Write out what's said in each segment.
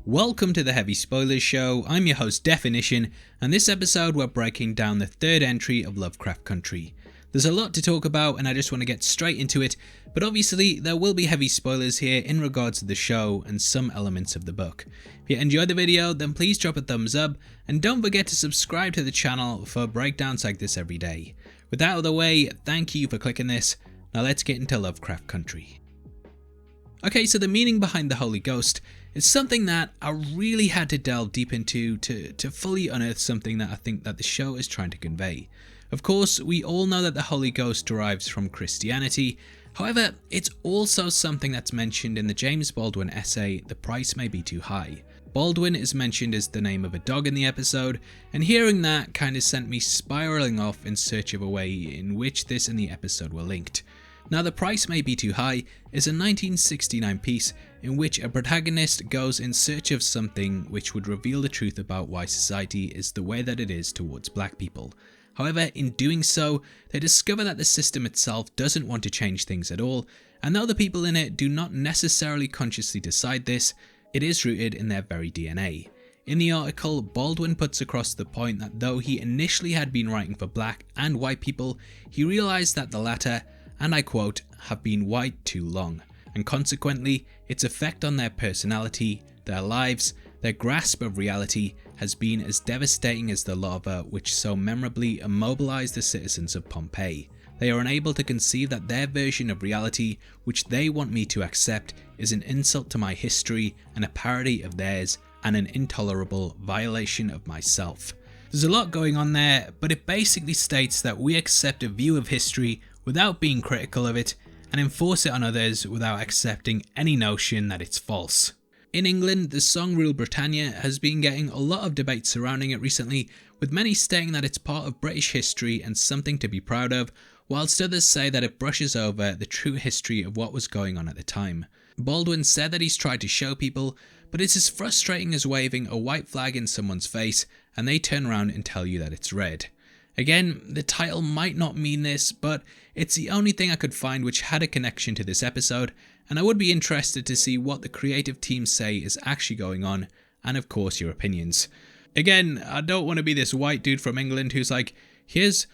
Welcome to the Heavy Spoilers Show. I'm your host Definition, and this episode we're breaking down the third entry of Lovecraft Country. There's a lot to talk about and I just want to get straight into it, but obviously there will be heavy spoilers here in regards to the show and some elements of the book. If you enjoyed the video, then please drop a thumbs up and don't forget to subscribe to the channel for breakdowns like this every day. With that out of the way, thank you for clicking this. Now let's get into Lovecraft Country. Okay, so the meaning behind the Holy Ghost is something that I really had to delve deep into to fully unearth something that I think that the show is trying to convey. Of course, we all know that the Holy Ghost derives from Christianity. However, it's also something that's mentioned in the James Baldwin essay, The Price May Be Too High. Baldwin is mentioned as the name of a dog in the episode, and hearing that kind of sent me spiraling off in search of a way in which this and the episode were linked. Now, The Price May Be Too High is a 1969 piece in which a protagonist goes in search of something which would reveal the truth about why society is the way that it is towards black people. However, in doing so, they discover that the system itself doesn't want to change things at all, and though the people in it do not necessarily consciously decide this, it is rooted in their very DNA. In the article, Baldwin puts across the point that though he initially had been writing for black and white people, he realised that the latter, and I quote, have been white too long, and consequently, its effect on their personality, their lives, their grasp of reality has been as devastating as the lava which so memorably immobilized the citizens of Pompeii. They are unable to conceive that their version of reality, which they want me to accept, is an insult to my history and a parody of theirs and an intolerable violation of myself. There's a lot going on there, but it basically states that we accept a view of history without being critical of it and enforce it on others without accepting any notion that it's false. In England, the song Rule Britannia has been getting a lot of debate surrounding it recently, with many stating that it's part of British history and something to be proud of, whilst others say that it brushes over the true history of what was going on at the time. Baldwin said that he's tried to show people, but it's as frustrating as waving a white flag in someone's face and they turn around and tell you that it's red. Again, the title might not mean this, but it's the only thing I could find which had a connection to this episode, and I would be interested to see what the creative team say is actually going on, and of course your opinions. Again, I don't want to be this white dude from England who's like, here's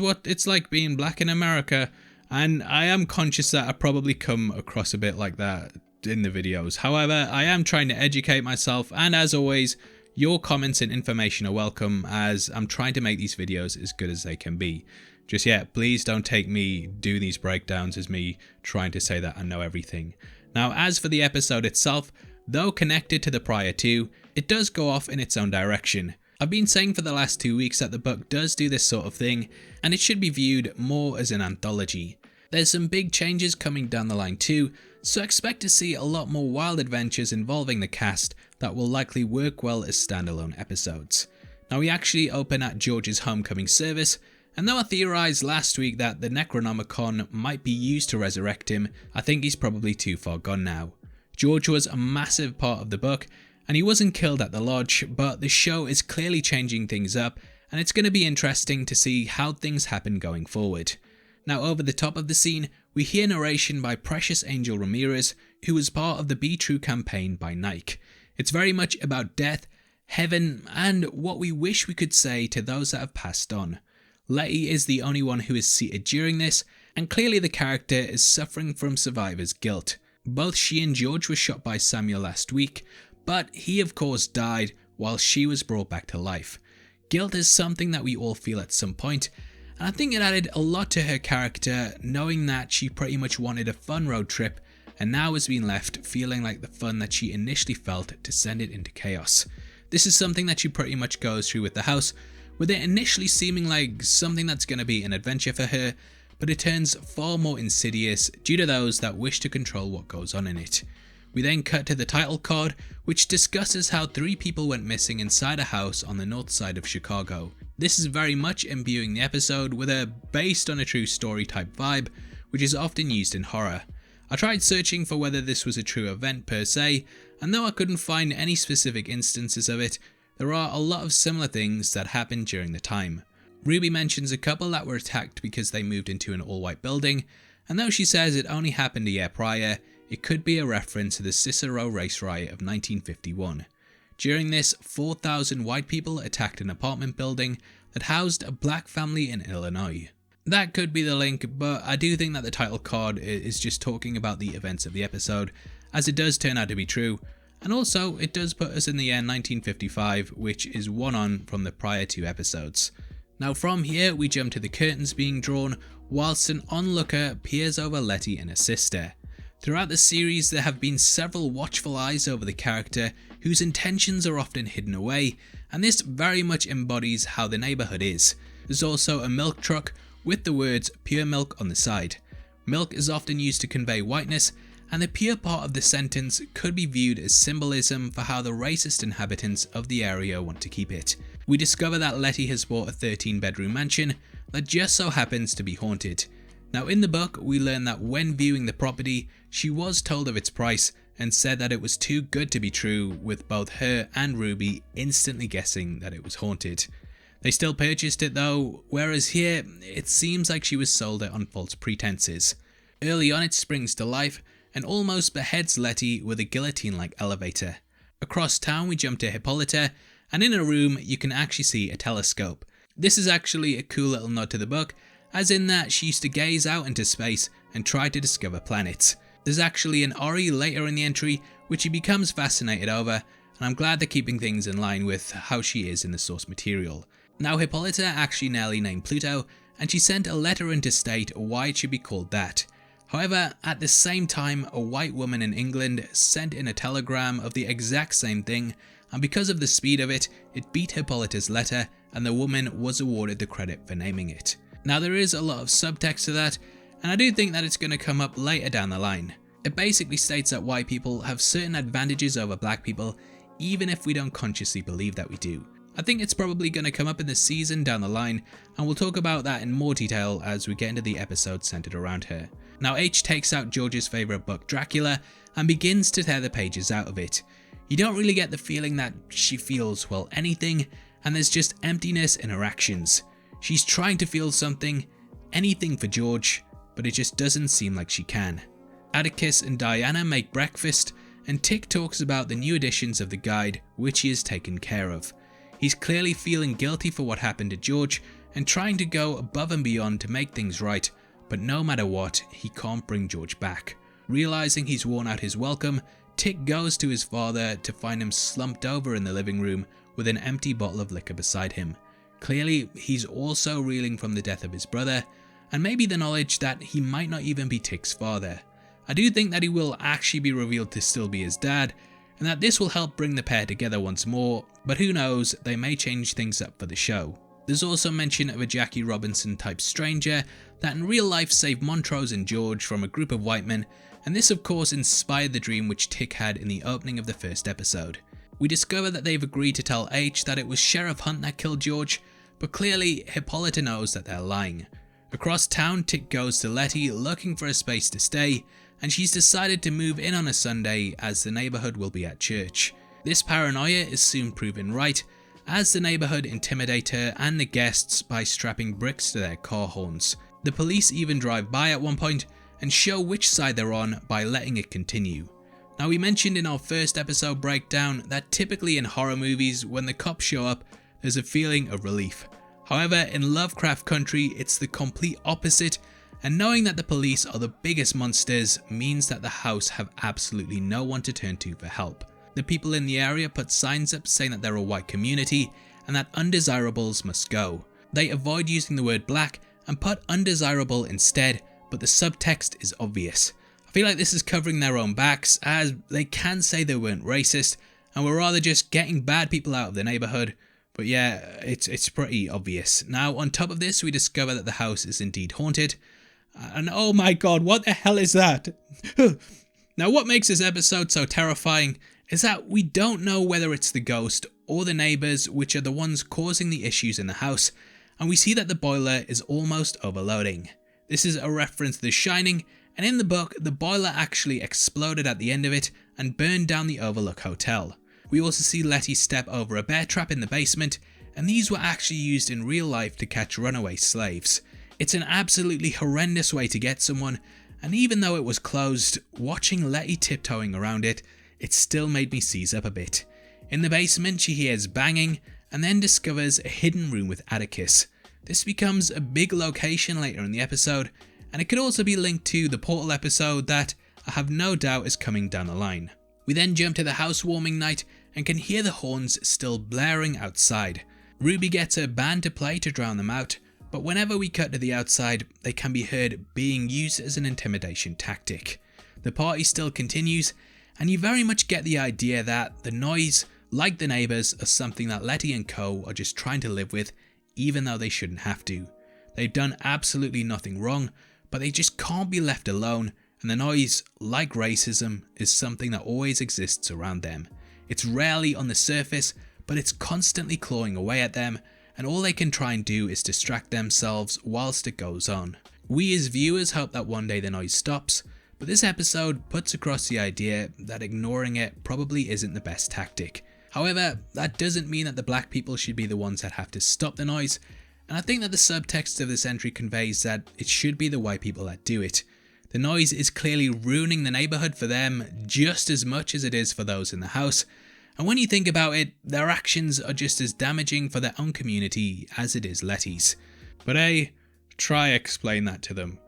what it's like being black in America, and I am conscious that I probably come across a bit like that in the videos. However, I am trying to educate myself, and as always, your comments and information are welcome as I'm trying to make these videos as good as they can be. Just yet, please don't take me doing these breakdowns as me trying to say that I know everything. Now, as for the episode itself, though connected to the prior two, it does go off in its own direction. I've been saying for the last 2 weeks that the book does do this sort of thing, and it should be viewed more as an anthology. There's some big changes coming down the line too, so expect to see a lot more wild adventures involving the cast that will likely work well as standalone episodes. Now, we actually open at George's homecoming service, and though I theorised last week that the Necronomicon might be used to resurrect him, I think he's probably too far gone now. George was a massive part of the book, and he wasn't killed at the lodge, but the show is clearly changing things up, and it's going to be interesting to see how things happen going forward. Now, over the top of the scene, we hear narration by Precious Angel Ramirez, who was part of the Be True campaign by Nike. It's very much about death, heaven, and what we wish we could say to those that have passed on. Leti is the only one who is seated during this, and clearly the character is suffering from survivor's guilt. Both she and George were shot by Samuel last week, but he of course died while she was brought back to life. Guilt is something that we all feel at some point, and I think it added a lot to her character, knowing that she pretty much wanted a fun road trip and now has been left feeling like the fun that she initially felt to send it into chaos. This is something that she pretty much goes through with the house, with it initially seeming like something that's going to be an adventure for her, but it turns far more insidious due to those that wish to control what goes on in it. We then cut to the title card, which discusses how 3 people went missing inside a house on the north side of Chicago. This is very much imbuing the episode with a based on a true story type vibe, which is often used in horror. I tried searching for whether this was a true event per se, and though I couldn't find any specific instances of it, there are a lot of similar things that happened during the time. Ruby mentions a couple that were attacked because they moved into an all-white building, and though she says it only happened a year prior, it could be a reference to the Cicero race riot of 1951. During this, 4,000 white people attacked an apartment building that housed a black family in Illinois. That could be the link, but I do think that the title card is just talking about the events of the episode, as it does turn out to be true, and also it does put us in the year 1955, which is one on from the prior 2 episodes. Now from here we jump to the curtains being drawn, whilst an onlooker peers over Leti and her sister. Throughout the series there have been several watchful eyes over the character whose intentions are often hidden away, and this very much embodies how the neighbourhood is. There's also a milk truck with the words pure milk on the side. Milk is often used to convey whiteness, and the pure part of the sentence could be viewed as symbolism for how the racist inhabitants of the area want to keep it. We discover that Leti has bought a 13-bedroom mansion that just so happens to be haunted. Now in the book we learn that when viewing the property she was told of its price and said that it was too good to be true, with both her and Ruby instantly guessing that it was haunted. They still purchased it though, whereas here it seems like she was sold it on false pretenses. Early on it springs to life and almost beheads Leti with a guillotine-like elevator. Across town we jump to Hippolyta, and in a room you can actually see a telescope. This is actually a cool little nod to the book, as in that she used to gaze out into space and try to discover planets. There's actually an Ori later in the entry which he becomes fascinated over, and I'm glad they're keeping things in line with how she is in the source material. Now Hippolyta actually nearly named Pluto, and she sent a letter in to state why it should be called that. However, at the same time a white woman in England sent in a telegram of the exact same thing, and because of the speed of it, it beat Hippolyta's letter and the woman was awarded the credit for naming it. Now there is a lot of subtext to that, and I do think that it's going to come up later down the line. It basically states that white people have certain advantages over black people, even if we don't consciously believe that we do. I think it's probably going to come up in the season down the line, and we'll talk about that in more detail as we get into the episode centered around her. Now H takes out George's favourite book, Dracula, and begins to tear the pages out of it. You don't really get the feeling that she feels, well, anything, and there's just emptiness in her actions. She's trying to feel something, anything for George, but it just doesn't seem like she can. Atticus and Diana make breakfast, and Tick talks about the new editions of the guide, which he has taken care of. He's clearly feeling guilty for what happened to George and trying to go above and beyond to make things right, but no matter what, he can't bring George back. Realizing he's worn out his welcome, Tick goes to his father to find him slumped over in the living room with an empty bottle of liquor beside him. Clearly, he's also reeling from the death of his brother, and maybe the knowledge that he might not even be Tick's father. I do think that he will actually be revealed to still be his dad, and that this will help bring the pair together once more, but who knows, they may change things up for the show. There's also mention of a Jackie Robinson type stranger that in real life saved Montrose and George from a group of white men, and this of course inspired the dream which Tick had in the opening of the first episode. We discover that they've agreed to tell H that it was Sheriff Hunt that killed George, but clearly Hippolyta knows that they're lying. Across town, Tick goes to Leti looking for a space to stay, and she's decided to move in on a Sunday as the neighbourhood will be at church. This paranoia is soon proven right, as the neighbourhood intimidate her and the guests by strapping bricks to their car horns. The police even drive by at one point and show which side they're on by letting it continue. Now we mentioned in our first episode breakdown that typically in horror movies when the cops show up there's a feeling of relief. However, in Lovecraft Country it's the complete opposite, and knowing that the police are the biggest monsters means that the house have absolutely no one to turn to for help. The people in the area put signs up saying that they're a white community and that undesirables must go. They avoid using the word black and put undesirable instead, but the subtext is obvious. I feel like this is covering their own backs, as they can say they weren't racist and were rather just getting bad people out of the neighbourhood. But yeah, it's pretty obvious. Now on top of this we discover that the house is indeed haunted. And oh my god, what the hell is that? Now what makes this episode so terrifying is that we don't know whether it's the ghost or the neighbours which are the ones causing the issues in the house, and we see that the boiler is almost overloading. This is a reference to The Shining, and in the book the boiler actually exploded at the end of it and burned down the Overlook Hotel. We also see Leti step over a bear trap in the basement, and these were actually used in real life to catch runaway slaves. It's an absolutely horrendous way to get someone, and even though it was closed, watching Leti tiptoeing around it, it still made me seize up a bit. In the basement, she hears banging and then discovers a hidden room with Atticus. This becomes a big location later in the episode, and it could also be linked to the Portal episode that I have no doubt is coming down the line. We then jump to the housewarming night and can hear the horns still blaring outside. Ruby gets her band to play to drown them out, but whenever we cut to the outside, they can be heard being used as an intimidation tactic. The party still continues, and you very much get the idea that the noise, like the neighbours, are something that Leti and co are just trying to live with, even though they shouldn't have to. They've done absolutely nothing wrong, but they just can't be left alone, and the noise, like racism, is something that always exists around them. It's rarely on the surface, but it's constantly clawing away at them, and all they can try and do is distract themselves whilst it goes on. We as viewers hope that one day the noise stops, but this episode puts across the idea that ignoring it probably isn't the best tactic. However, that doesn't mean that the black people should be the ones that have to stop the noise, and I think that the subtext of this entry conveys that it should be the white people that do it. The noise is clearly ruining the neighbourhood for them just as much as it is for those in the house, and when you think about it, their actions are just as damaging for their own community as it is Leti's. But hey, try explain that to them.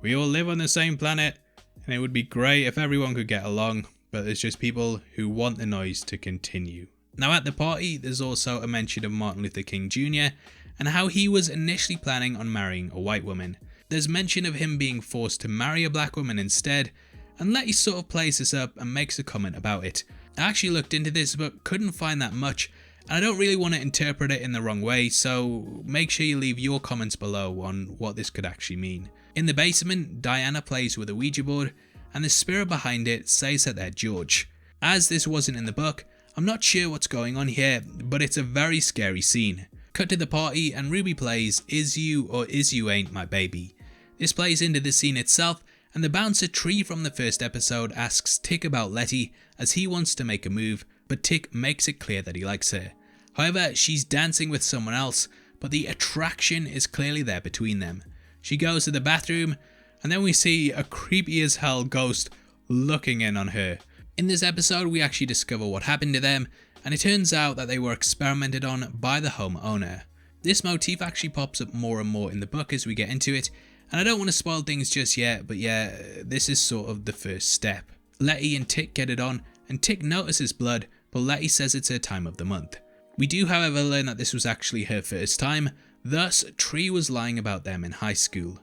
We all live on the same planet, and it would be great if everyone could get along, but there's just people who want the noise to continue. Now at the party, there's also a mention of Martin Luther King Jr. and how he was initially planning on marrying a white woman. There's mention of him being forced to marry a black woman instead, and Leti sort of plays this up and makes a comment about it. I actually looked into this but couldn't find that much, and I don't really want to interpret it in the wrong way, so make sure you leave your comments below on what this could actually mean. In the basement, Diana plays with a Ouija board, and the spirit behind it says that they're George. As this wasn't in the book, I'm not sure what's going on here, but it's a very scary scene. Cut to the party and Ruby plays Is You or Is You Ain't My Baby. This plays into the scene itself, and the bouncer Tree from the first episode asks Tick about Leti as he wants to make a move, but Tick makes it clear that he likes her. However, she's dancing with someone else, but the attraction is clearly there between them. She goes to the bathroom, and then we see a creepy as hell ghost looking in on her. In this episode, we actually discover what happened to them, and it turns out that they were experimented on by the homeowner. This motif actually pops up more and more in the book as we get into it, and I don't want to spoil things just yet, but yeah, this is sort of the first step. Leti and Tick get it on, and Tick notices blood, but Leti says it's her time of the month. We do however learn that this was actually her first time, thus Tree was lying about them in high school.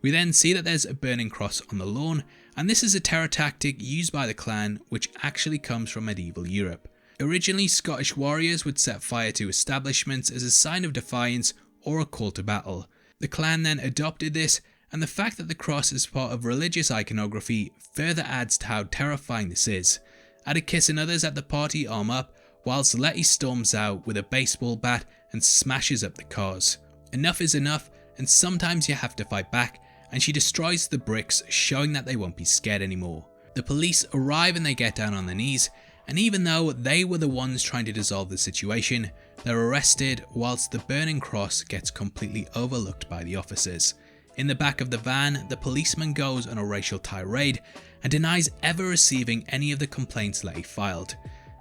We then see that there's a burning cross on the lawn, and this is a terror tactic used by the clan which actually comes from medieval Europe. Originally, Scottish warriors would set fire to establishments as a sign of defiance or a call to battle. The clan then adopted this, and the fact that the cross is part of religious iconography further adds to how terrifying this is. Atticus and others at the party arm up, whilst Leti storms out with a baseball bat and smashes up the cars. Enough is enough, and sometimes you have to fight back, and she destroys the bricks, showing that they won't be scared anymore. The police arrive and they get down on their knees, and even though they were the ones trying to dissolve the situation, they're arrested whilst the burning cross gets completely overlooked by the officers. In the back of the van, the policeman goes on a racial tirade and denies ever receiving any of the complaints Leti filed.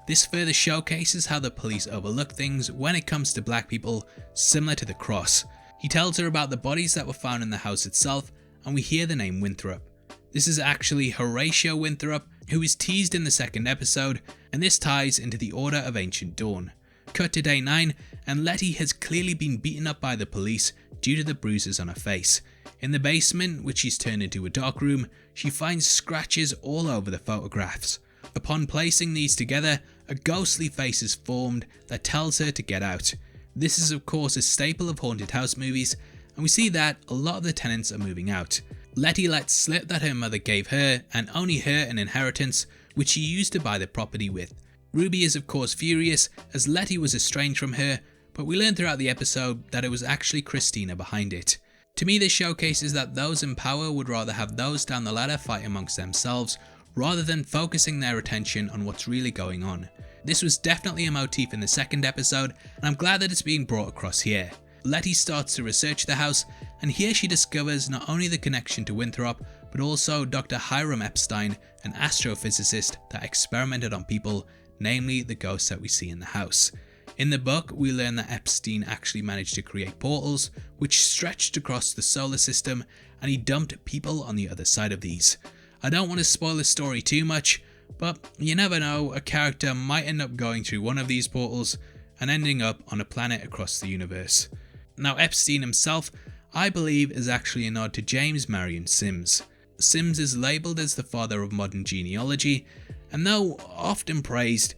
This further showcases how the police overlook things when it comes to black people, similar to the cross. He tells her about the bodies that were found in the house itself, and we hear the name Winthrop. This is actually Horatio Winthrop, who is teased in the second episode, and this ties into the Order of Ancient Dawn. Cut to day 9, and Leti has clearly been beaten up by the police due to the bruises on her face. In the basement, which she's turned into a dark room, she finds scratches all over the photographs. Upon placing these together, a ghostly face is formed that tells her to get out. This is of course a staple of haunted house movies, and we see that a lot of the tenants are moving out. Leti lets slip that her mother gave her, and only her, an inheritance, which she used to buy the property with. Ruby is of course furious, as Leti was estranged from her, but we learn throughout the episode that it was actually Christina behind it. To me, this showcases that those in power would rather have those down the ladder fight amongst themselves, rather than focusing their attention on what's really going on. This was definitely a motif in the second episode, and I'm glad that it's being brought across here. Leti starts to research the house, and here she discovers not only the connection to Winthrop, but also Dr. Hiram Epstein, an astrophysicist that experimented on people, namely the ghosts that we see in the house. In the book, we learn that Epstein actually managed to create portals which stretched across the solar system, and he dumped people on the other side of these. I don't want to spoil the story too much, but you never know, a character might end up going through one of these portals and ending up on a planet across the universe. Now, Epstein himself, I believe, is actually a nod to James Marion Sims. Sims is labelled as the father of modern genealogy, and though often praised,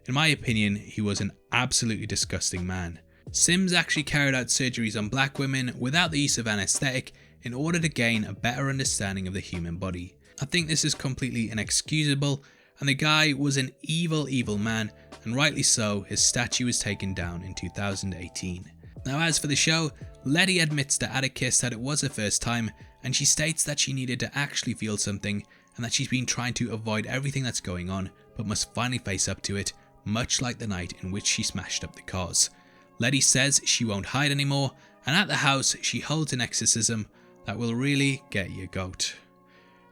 in my opinion, he was an absolutely disgusting man. Sims actually carried out surgeries on black women without the use of anaesthetic in order to gain a better understanding of the human body. I think this is completely inexcusable, and the guy was an evil, evil man, and rightly so. His statue was taken down in 2018. Now, as for the show, Leti admits to Atticus that it was her first time, and she states that she needed to actually feel something, and that she's been trying to avoid everything that's going on, but must finally face up to it, much like the night in which she smashed up the cars. Leti says she won't hide anymore, and at the house she holds an exorcism that will really get your goat.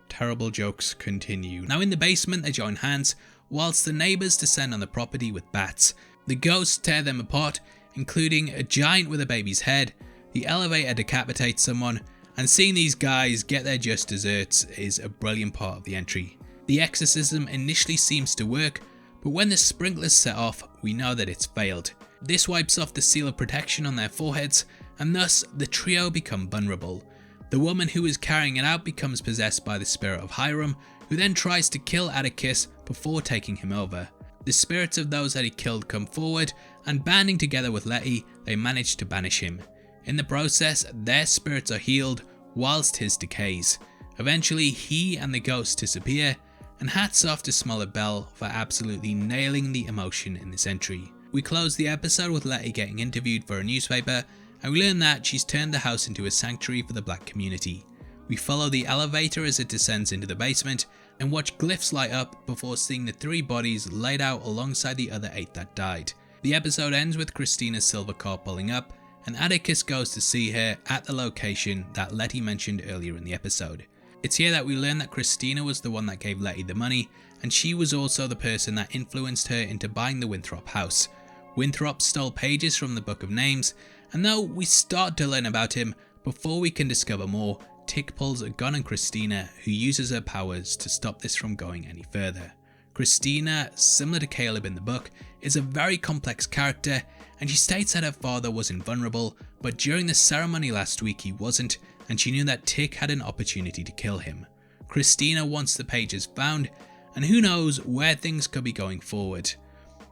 Terrible jokes continue. Now, in the basement they join hands, whilst the neighbours descend on the property with bats. The ghosts tear them apart, including a giant with a baby's head. The elevator decapitates someone, and seeing these guys get their just desserts is a brilliant part of the entry. The exorcism initially seems to work, but when the sprinklers set off, we know that it's failed. This wipes off the seal of protection on their foreheads, and thus the trio become vulnerable. The woman who is carrying it out becomes possessed by the spirit of Hiram, who then tries to kill Atticus before taking him over. The spirits of those that he killed come forward, and banding together with Leti, they manage to banish him. In the process, their spirits are healed, whilst his decays. Eventually, he and the ghost disappear, and hats off to Smollett Bell for absolutely nailing the emotion in this entry. We close the episode with Leti getting interviewed for a newspaper, and we learn that she's turned the house into a sanctuary for the black community. We follow the elevator as it descends into the basement, and watch glyphs light up before seeing the 3 bodies laid out alongside the other 8 that died. The episode ends with Christina's silver car pulling up, and Atticus goes to see her at the location that Leti mentioned earlier in the episode. It's here that we learn that Christina was the one that gave Leti the money, and she was also the person that influenced her into buying the Winthrop house. Winthrop stole pages from the Book of Names, and though we start to learn about him, before we can discover more, Tick pulls a gun on Christina, who uses her powers to stop this from going any further. Christina, similar to Caleb in the book, is a very complex character, and she states that her father was invulnerable, but during the ceremony last week he wasn't, and she knew that Tick had an opportunity to kill him. Christina wants the pages found, and who knows where things could be going forward.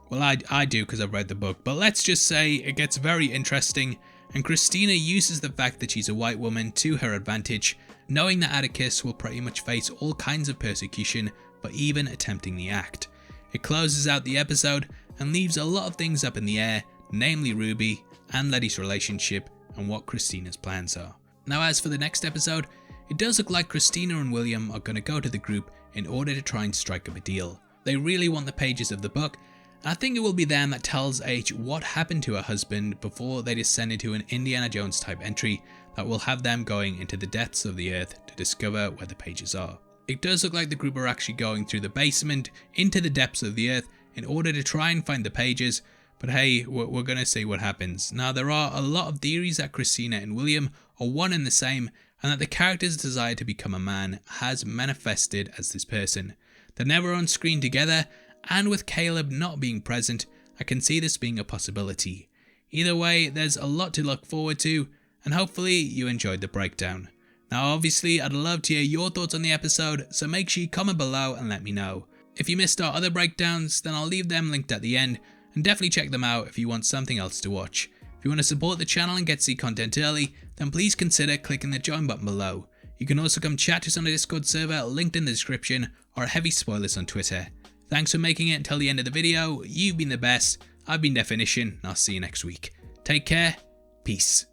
Well, I do because I've read the book, but let's just say it gets very interesting, and Christina uses the fact that she's a white woman to her advantage, knowing that Atticus will pretty much face all kinds of persecution for even attempting the act. It closes out the episode and leaves a lot of things up in the air, namely Ruby and Leti's relationship and what Christina's plans are. Now, as for the next episode, it does look like Christina and William are going to go to the group in order to try and strike up a deal. They really want the pages of the book, and I think it will be them that tells H what happened to her husband before they descend into an Indiana Jones type entry that will have them going into the depths of the earth to discover where the pages are. It does look like the group are actually going through the basement into the depths of the earth in order to try and find the pages, but hey, we're going to see what happens. Now, there are a lot of theories that Christina and William are one and the same, and that the character's desire to become a man has manifested as this person. They're never on screen together, and with Caleb not being present, I can see this being a possibility. Either way, there's a lot to look forward to, and hopefully you enjoyed the breakdown. Now, obviously, I'd love to hear your thoughts on the episode, so make sure you comment below and let me know. If you missed our other breakdowns, then I'll leave them linked at the end, and definitely check them out if you want something else to watch. If you want to support the channel and get to see content early, then please consider clicking the join button below. You can also come chat to us on the Discord server linked in the description, or heavy spoilers on Twitter. Thanks for making it until the end of the video. You've been the best. I've been Definition, and I'll see you next week. Take care. Peace.